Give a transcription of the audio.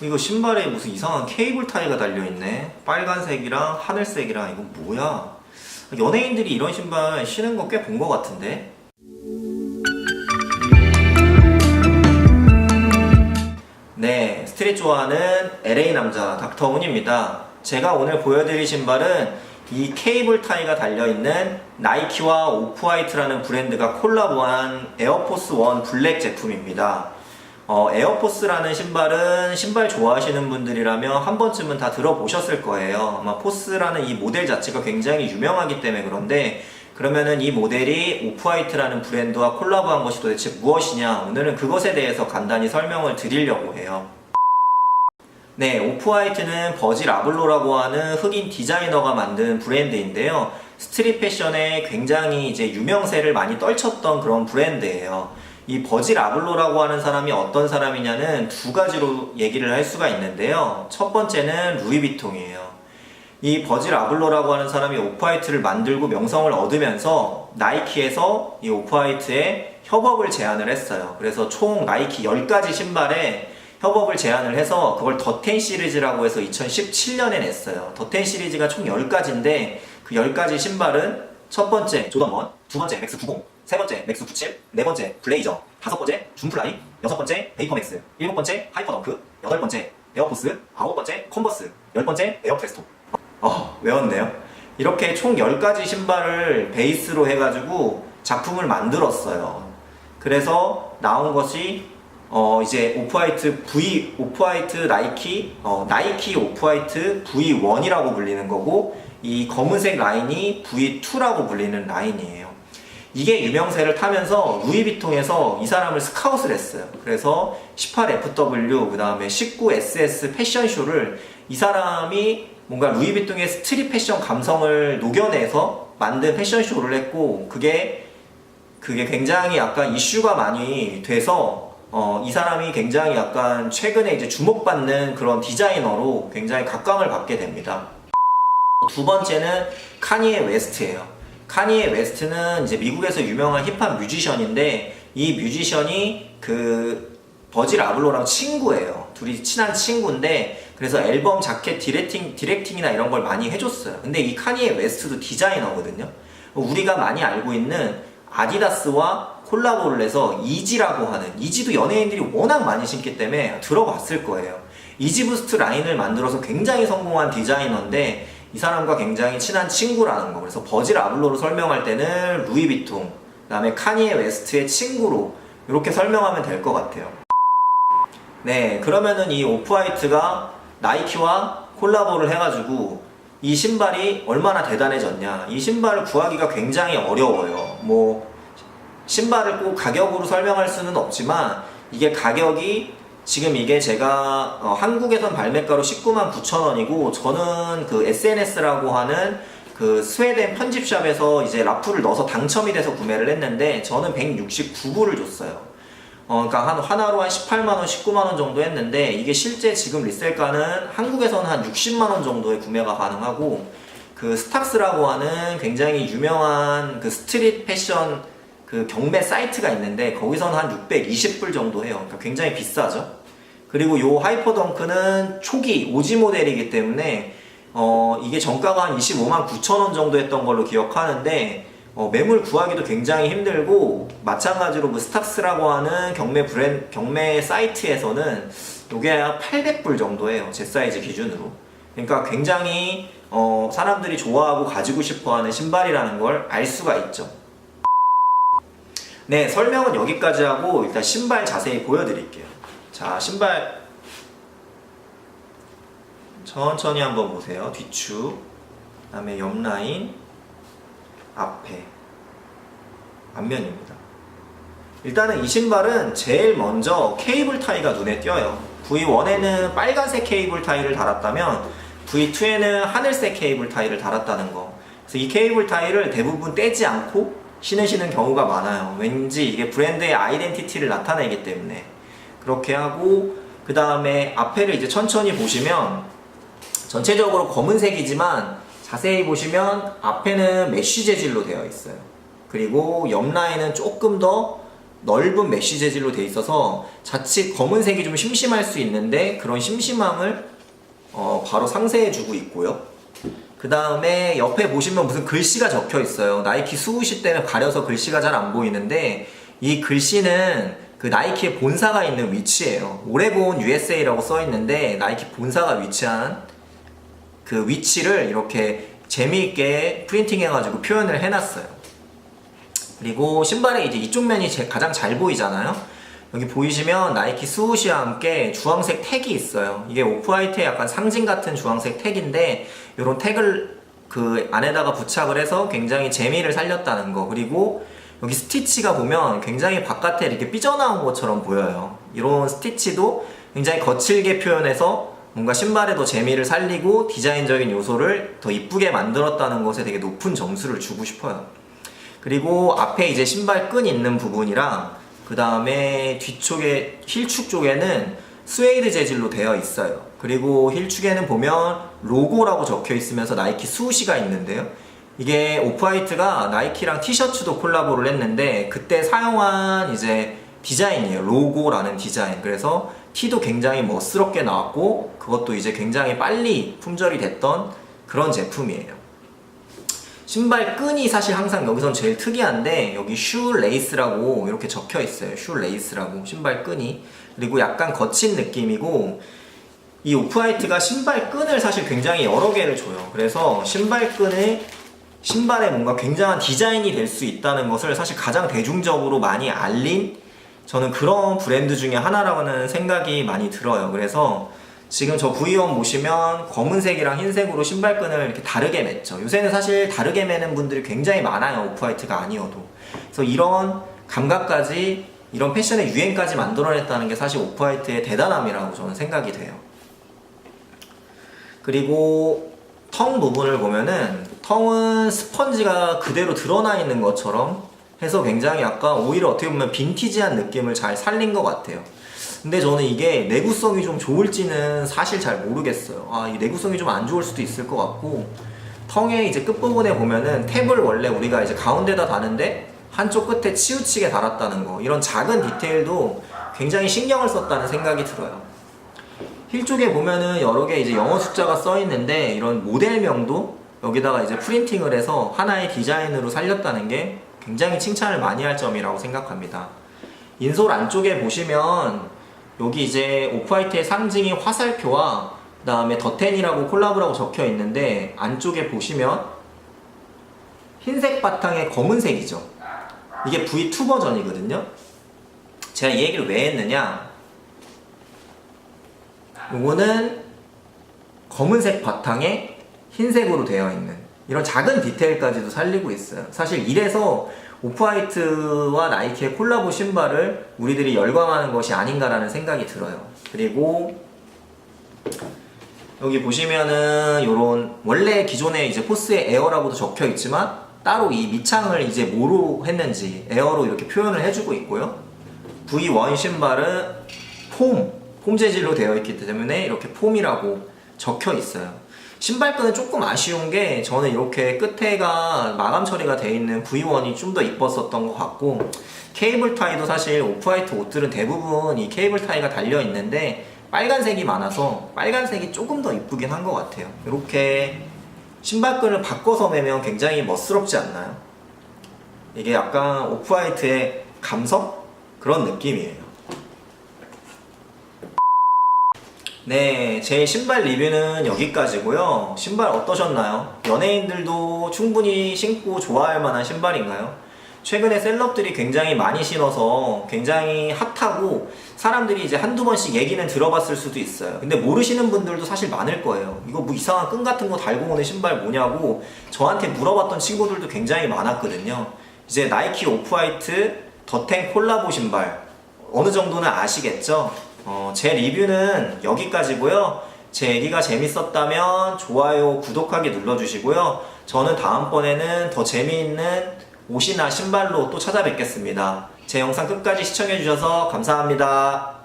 이거 신발에 무슨 이상한 케이블 타이가 달려있네. 빨간색이랑 하늘색이랑. 이거 뭐야? 연예인들이 이런 신발 신은 거 꽤 본 거 같은데? 네, 스트릿 좋아하는 LA 남자 닥터훈입니다. 제가 오늘 보여드릴 신발은 이 케이블 타이가 달려있는 나이키와 오프화이트라는 브랜드가 콜라보한 에어포스 1 블랙 제품입니다. 에어포스라는 신발은 신발 좋아하시는 분들이라면 한 번쯤은 다 들어보셨을 거예요. 아마 포스라는 이 모델 자체가 굉장히 유명하기 때문에 그런데, 그러면은 이 모델이 오프화이트라는 브랜드와 콜라보한 것이 도대체 무엇이냐, 오늘은 그것에 대해서 간단히 설명을 드리려고 해요. 네, 오프화이트는 버질 아블로라고 하는 흑인 디자이너가 만든 브랜드인데요. 스트릿 패션에 굉장히 이제 유명세를 많이 떨쳤던 그런 브랜드예요. 이 버질 아블로라고 하는 사람이 어떤 사람이냐는 두 가지로 얘기를 할 수가 있는데요. 첫 번째는 루이비통이에요. 이 버질 아블로라고 하는 사람이 오프화이트를 만들고 명성을 얻으면서 나이키에서 이 오프화이트에 협업을 제안을 했어요. 그래서 총 나이키 10가지 신발에 협업을 제안을 해서 그걸 더10 시리즈라고 해서 2017년에 냈어요. 더10 시리즈가 총 10가지인데 그 10가지 신발은 첫 번째 조던 1, 두 번째 맥스 90, 세 번째 맥스 97, 네 번째 블레이저, 다섯 번째 줌플라이, 여섯 번째 베이퍼맥스, 일곱 번째 하이퍼덩크, 여덟 번째 에어포스, 아홉 번째 컨버스, 열 번째 에어프레스토. 외웠네요. 이렇게 총 10가지 신발을 베이스로 해가지고 작품을 만들었어요. 그래서 나온 것이 이제 오프화이트 나이키 오프화이트 V1이라고 불리는 거고, 이 검은색 라인이 V2라고 불리는 라인이에요. 이게 유명세를 타면서 루이비통에서 이 사람을 스카웃을 했어요. 그래서 18FW, 그 다음에 19SS 패션쇼를 이 사람이 뭔가 루이비통의 스트릿 패션 감성을 녹여내서 만든 패션쇼를 했고, 그게 굉장히 약간 이슈가 많이 돼서 이 사람이 굉장히 약간 최근에 이제 주목받는 그런 디자이너로 굉장히 각광을 받게 됩니다. 두 번째는 카니에 웨스트예요. 카니에 웨스트는 이제 미국에서 유명한 힙합 뮤지션인데, 이 뮤지션이 그 버질 아블로랑 친구예요. 둘이 친한 친구인데, 그래서 앨범 자켓 디렉팅이나 이런 걸 많이 해줬어요. 근데 이 카니에 웨스트도 디자이너거든요. 우리가 많이 알고 있는 아디다스와 콜라보를 해서 이지라고 하는, 이지도 연예인들이 워낙 많이 신기 때문에 들어봤을 거예요. 이지부스트 라인을 만들어서 굉장히 성공한 디자이너인데, 이 사람과 굉장히 친한 친구라는 거. 그래서 버질 아블로로 설명할 때는 루이비통, 그 다음에 카니에 웨스트의 친구로 이렇게 설명하면 될 것 같아요. 네, 그러면은 이 오프화이트가 나이키와 콜라보를 해가지고 이 신발이 얼마나 대단해졌냐. 이 신발을 구하기가 굉장히 어려워요. 신발을 꼭 가격으로 설명할 수는 없지만, 이게 가격이 지금 이게 제가 한국에선 발매가로 199,900원이고, 저는 그 SNS라고 하는 그 스웨덴 편집샵에서 이제 라프를 넣어서 당첨이 돼서 구매를 했는데, 저는 169불을 줬어요. 그러니까 하나로 한 18만원, 19만원 정도 했는데, 이게 실제 지금 리셀가는 한국에서는 한 60만원 정도에 구매가 가능하고, 그 스탁스라고 하는 굉장히 유명한 그 스트릿 패션 그 경매 사이트가 있는데, 거기서는 한 620불 정도 해요. 그러니까 굉장히 비싸죠. 그리고 요 하이퍼덩크는 초기 오지 모델이기 때문에 이게 정가가 한 259,000원 정도 했던 걸로 기억하는데, 매물 구하기도 굉장히 힘들고, 마찬가지로 그 스탁스라고 하는 경매 사이트에서는 요게 800불 정도 해요. 제 사이즈 기준으로. 그러니까 굉장히 사람들이 좋아하고 가지고 싶어 하는 신발이라는 걸 알 수가 있죠. 네, 설명은 여기까지 하고 일단 신발 자세히 보여드릴게요. 자, 신발 천천히 한번 보세요. 뒤축, 그 다음에 옆라인, 앞에, 앞면입니다. 일단은 이 신발은 제일 먼저 케이블 타이가 눈에 띄어요. V1에는 빨간색 케이블 타이를 달았다면 V2에는 하늘색 케이블 타이를 달았다는 거. 그래서 이 케이블 타이를 대부분 떼지 않고 신으시는 경우가 많아요. 왠지 이게 브랜드의 아이덴티티를 나타내기 때문에. 그렇게 하고, 그 다음에 앞에를 이제 천천히 보시면 전체적으로 검은색이지만 자세히 보시면 앞에는 메쉬 재질로 되어 있어요. 그리고 옆 라인은 조금 더 넓은 메쉬 재질로 돼 있어서 자칫 검은색이 좀 심심할 수 있는데 그런 심심함을 바로 상쇄해주고 있고요. 그 다음에 옆에 보시면 무슨 글씨가 적혀 있어요. 나이키 스우시 때문에 가려서 글씨가 잘 안 보이는데 이 글씨는 그 나이키의 본사가 있는 위치예요. 오레곤 USA라고 써 있는데 나이키 본사가 위치한 그 위치를 이렇게 재미있게 프린팅 해가지고 표현을 해놨어요. 그리고 신발에 이제 이쪽 면이 가장 잘 보이잖아요. 여기 보이시면 나이키 스우시와 함께 주황색 택이 있어요. 이게 오프화이트의 약간 상징 같은 주황색 택인데 이런 택을 그 안에다가 부착을 해서 굉장히 재미를 살렸다는 거. 그리고 여기 스티치가 보면 굉장히 바깥에 이렇게 삐져나온 것처럼 보여요. 이런 스티치도 굉장히 거칠게 표현해서 뭔가 신발에 더 재미를 살리고 디자인적인 요소를 더 이쁘게 만들었다는 것에 되게 높은 점수를 주고 싶어요. 그리고 앞에 이제 신발 끈 있는 부분이랑 그 다음에 뒤쪽에 힐축 쪽에는 스웨이드 재질로 되어 있어요. 그리고 힐축에는 보면 로고라고 적혀 있으면서 나이키 스우시가 있는데요. 이게 오프화이트가 나이키랑 티셔츠도 콜라보를 했는데 그때 사용한 이제 디자인이에요. 로고라는 디자인. 그래서 티도 굉장히 멋스럽게 나왔고 그것도 이제 굉장히 빨리 품절이 됐던 그런 제품이에요. 신발 끈이 사실 항상 여기선 제일 특이한데 여기 슈 레이스라고 이렇게 적혀 있어요. 슈 레이스라고 신발 끈이. 그리고 약간 거친 느낌이고 이 오프화이트가 신발 끈을 사실 굉장히 여러 개를 줘요. 그래서 신발 끈을 신발에 뭔가 굉장한 디자인이 될 수 있다는 것을 사실 가장 대중적으로 많이 알린 저는 그런 브랜드 중에 하나라고는 생각이 많이 들어요. 그래서 지금 저 V1 보시면 검은색이랑 흰색으로 신발끈을 이렇게 다르게 맸죠. 요새는 사실 다르게 매는 분들이 굉장히 많아요. 오프화이트가 아니어도. 그래서 이런 감각까지 이런 패션의 유행까지 만들어냈다는 게 사실 오프화이트의 대단함이라고 저는 생각이 돼요. 그리고 텅 부분을 보면은 텅은 스펀지가 그대로 드러나 있는 것처럼 해서 굉장히 약간 오히려 어떻게 보면 빈티지한 느낌을 잘 살린 것 같아요. 근데 저는 이게 내구성이 좀 좋을지는 사실 잘 모르겠어요. 이 내구성이 좀 안 좋을 수도 있을 것 같고 텅의 이제 끝부분에 보면은 탭을 원래 우리가 이제 가운데다 다는데 한쪽 끝에 치우치게 달았다는 거 이런 작은 디테일도 굉장히 신경을 썼다는 생각이 들어요. 힐 쪽에 보면은 여러 개 이제 영어 숫자가 써 있는데 이런 모델명도 여기다가 이제 프린팅을 해서 하나의 디자인으로 살렸다는 게 굉장히 칭찬을 많이 할 점이라고 생각합니다. 인솔 안쪽에 보시면 여기 이제 오프화이트의 상징인 화살표와 그 다음에 더텐이라고 콜라보라고 적혀 있는데 안쪽에 보시면 흰색 바탕에 검은색이죠. 이게 V2 버전이거든요. 제가 이 얘기를 왜 했느냐, 요거는 검은색 바탕에 흰색으로 되어 있는 이런 작은 디테일까지도 살리고 있어요. 사실 이래서 오프화이트와 나이키의 콜라보 신발을 우리들이 열광하는 것이 아닌가라는 생각이 들어요. 그리고 여기 보시면은 요런 원래 기존에 이제 포스의 에어라고도 적혀 있지만 따로 이 밑창을 이제 뭐로 했는지 에어로 이렇게 표현을 해주고 있고요. V1 신발은 폼 재질로 되어 있기 때문에 이렇게 폼이라고 적혀 있어요. 신발끈은 조금 아쉬운 게 저는 이렇게 끝에가 마감 처리가 되어 있는 V1이 좀 더 이뻤었던 것 같고 케이블 타이도 사실 오프화이트 옷들은 대부분 이 케이블 타이가 달려 있는데 빨간색이 많아서 빨간색이 조금 더 이쁘긴 한 것 같아요. 이렇게 신발끈을 바꿔서 매면 굉장히 멋스럽지 않나요? 이게 약간 오프화이트의 감성? 그런 느낌이에요. 네, 제 신발 리뷰는 여기까지고요. 신발 어떠셨나요? 연예인들도 충분히 신고 좋아할 만한 신발인가요? 최근에 셀럽들이 굉장히 많이 신어서 굉장히 핫하고 사람들이 이제 한두 번씩 얘기는 들어봤을 수도 있어요. 근데 모르시는 분들도 사실 많을 거예요. 이거 뭐 이상한 끈 같은 거 달고 오는 신발 뭐냐고 저한테 물어봤던 친구들도 굉장히 많았거든요. 이제 나이키 오프화이트 더텐 콜라보 신발 어느 정도는 아시겠죠? 제 리뷰는 여기까지고요. 제 얘기가 재밌었다면 좋아요, 구독하기 눌러주시고요. 저는 다음번에는 더 재미있는 옷이나 신발로 또 찾아뵙겠습니다. 제 영상 끝까지 시청해주셔서 감사합니다.